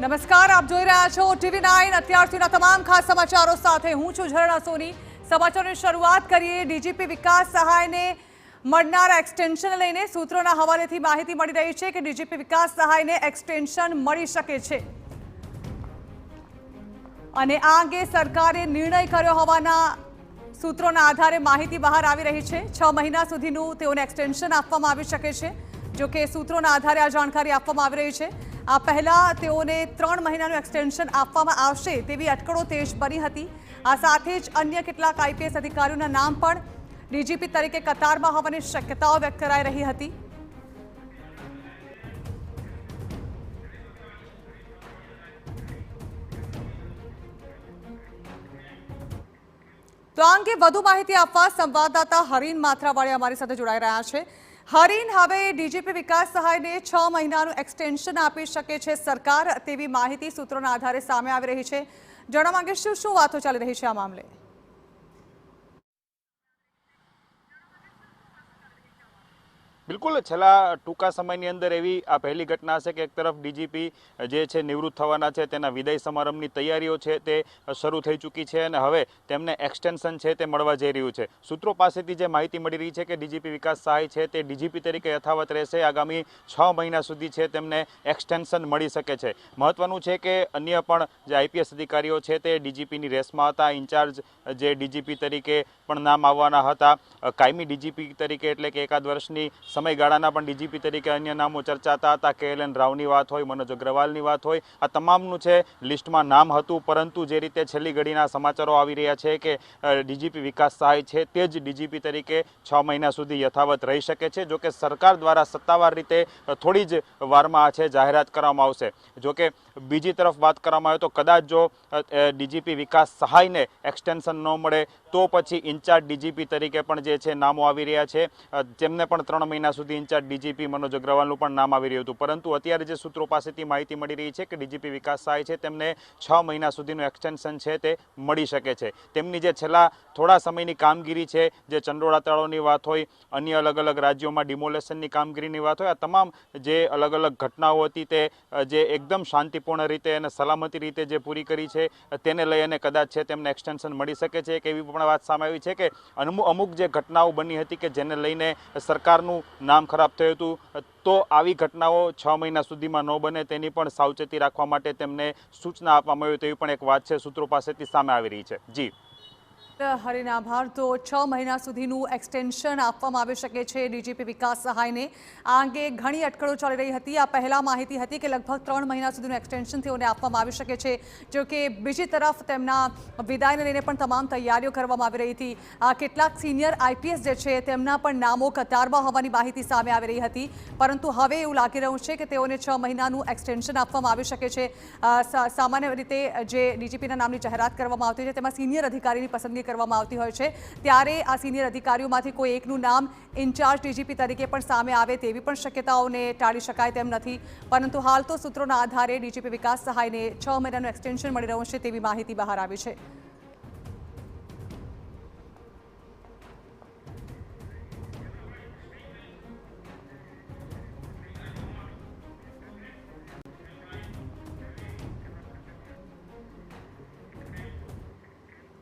નમસ્કાર, આપ જોઈ રહ્યા છો TV9 અત્યાર સુધીના તમામ ખાસ સમાચારો સાથે હું છું ઝરણા સોની। સમાચારોની શરૂઆત કરીએ। ડીજીપી વિકાસ સહાયને મળનારા એક્સટેન્શન લઈને સૂત્રોના હવાલેથી માહિતી મળી રહી છે કે ડીજીપી વિકાસ સહાયને એક્સટેન્શન મળી શકે છે અને આ અંગે સરકારે નિર્ણય કર્યો હોવાના સૂત્રોના આધારે માહિતી બહાર આવી રહી છે। 6 મહિના સુધીનું તેઓને એક્સટેન્શન આપવામાં આવી શકે છે। જો કે સૂત્રોના આધારે આ જાણકારી આપવામાં આવી રહી છે। આ પહેલા તેઓને 3 મહિનાનું એક્સટેન્શન આપવામાં આવશે તેવી અટકળો તેજ બની હતી। આ સાથે જ અન્ય કેટલાક આઈપીએસ અધિકારીઓના નામ પણ ડીજીપી તરીકે કતારમાં હોવાની શક્યતાઓ વ્યક્ત કરાઈ રહી હતી। તો આ અંગે વધુ માહિતી આપવા સંવાદદાતા હરીન માથરાવાળે અમારી સાથે જોડાઈ રહ્યા છે। હરીન, હવે ડીજીપી વિકાસ સહાયને 6 મહિનાનું એક્સટેન્શન આપી શકે છે સરકાર તેવી માહિતી સૂત્રોના આધારે સામે આવી રહી છે। જણાવવા માંગે શું વાતો ચાલી રહી છે આ મામલે? બિલકુલ, છેલ્લા ટૂંકા સમયની અંદર એવી આ પહેલી ઘટના છે કે એક તરફ ડીજીપી જે છે નિવૃત્ત થવાના છે, તેના વિદાય સમારંભની તૈયારીઓ છે તે શરૂ થઈ ચૂકી છે અને હવે તેમને એક્સટેન્શન છે તે મળવા જઈ રહ્યું છે। સૂત્રો પાસેથી જે માહિતી મળી રહી છે કે ડીજીપી વિકાસ સહાય છે તે ડીજીપી તરીકે યથાવત રહેશે। આગામી 6 મહિના સુધી છે તેમને એક્સટેન્શન મળી શકે છે। મહત્વનું છે કે અન્ય પણ જે આઈપીએસ અધિકારીઓ છે તે ડીજીપીની રેસમાં હતા। ઇન્ચાર્જ જે ડીજીપી તરીકે પણ નામ આવવાના હતા। કાયમી ડીજીપી તરીકે એટલે કે એકાદ વર્ષની સમયગાળાના પણ ડીજીપી તરીકે અન્ય નામો ચર્ચાતા હતા। KLN રાવની વાત હોય, મનોજ અગ્રવાલની વાત હોય, આ તમામનું છે લિસ્ટમાં નામ હતું। પરંતુ જે રીતે છેલ્લી ઘડીના સમાચારો આવી રહ્યા છે કે ડીજીપી વિકાસ સહાય છે તે જ ડીજીપી તરીકે 6 મહિના સુધી યથાવત રહી શકે છે। જોકે સરકાર દ્વારા સત્તાવાર રીતે થોડી જ વારમાં આ છે જાહેરાત કરવામાં આવશે। જોકે બીજી તરફ વાત કરવામાં આવે તો કદાચ જો ડીજીપી વિકાસ સહાયને એક્સટેન્શન ન મળે તો પછી ઇન્ચાર્જ ડીજીપી તરીકે પણ જે છે નામો આવી રહ્યા છે। તેમને પણ 3 મહિના સુધી ઇન્ચાર્જ ડીજીપી મનોજ અગ્રવાલનું પણ નામ આવી રહ્યું હતું। પરંતુ અત્યારે જે સૂત્રો પાસેથી માહિતી મળી રહી છે કે ડીજીપી વિકાસ સહાય છે તેમને 6 મહિના સુધીનું એક્સટેન્શન છે તે મળી શકે છે। તેમની જે છેલ્લા થોડા સમયની કામગીરી છે, જે ચંડોળા તળાવની વાત હોય, અન્ય અલગ અલગ રાજ્યોમાં ડિમોલેશનની કામગીરીની વાત હોય, આ તમામ જે અલગ અલગ ઘટનાઓ હતી તે જે એકદમ શાંતિપૂર્ણ રીતે અને સલામતી રીતે જે પૂરી કરી છે તેને લઈ અને કદાચ છે તેમને એક્સટેન્શન મળી શકે છે। એક એવી પણ વાત સામે આવી છે કે અમુક જે ઘટનાઓ બની હતી કે જેને લઈને સરકારનું નામ ખરાબ થયું હતું, તો આવી ઘટનાઓ 6 મહિના સુધીમાં ન બને તેની પણ સાવચેતી રાખવા માટે તેમને સૂચના આપવામાં આવી તેવી પણ એક વાત છે સૂત્રો પાસેથી સામે આવી રહી છે। જી હરીન, આભાર। તો 6 મહિના સુધીનું એક્સટેન્શન આપવામાં આવી શકે છે ડીજીપી વિકાસ સહાયને। આ અંગે ઘણી અટકળો ચાલી રહી હતી। આ પહેલા માહિતી હતી કે લગભગ 3 મહિના સુધીનું એક્સટેન્શન તેઓને આપવામાં આવી શકે છે। જો કે બીજી તરફ તેમના વિદાયને લઈને પણ તમામ તૈયારીઓ કરવામાં આવી રહી હતી। કેટલાક સિનિયર આઈપીએસ જે છે તેમના પણ નામો કતારમાં હોવાની માહિતી સામે આવી રહી હતી। પરંતુ હવે એવું લાગી રહ્યું છે કે તેઓને 6 મહિનાનું એક્સટેન્શન આપવામાં આવી શકે છે। સામાન્ય રીતે જે ડીજીપીના નામની જાહેરાત કરવામાં આવતી છે તેમાં સિનિયર અધિકારીની પસંદગી કરવામાં આવતી હોય છે, ત્યારે આ સિનિયર અધિકારીઓમાંથી કોઈ એકનું નામ ઇન્ચાર્જ ડીજીપી તરીકે પણ સામે આવે તેવી પણ શક્યતાઓને ટાળી શકાય તેમ નથી। પરંતુ હાલ તો સૂત્રોના આધારે ડીજીપી વિકાસ સહાયને 6 મહિનાનું એક્સટેન્શન મળી રહ્યું છે તેવી માહિતી બહાર આવી છે।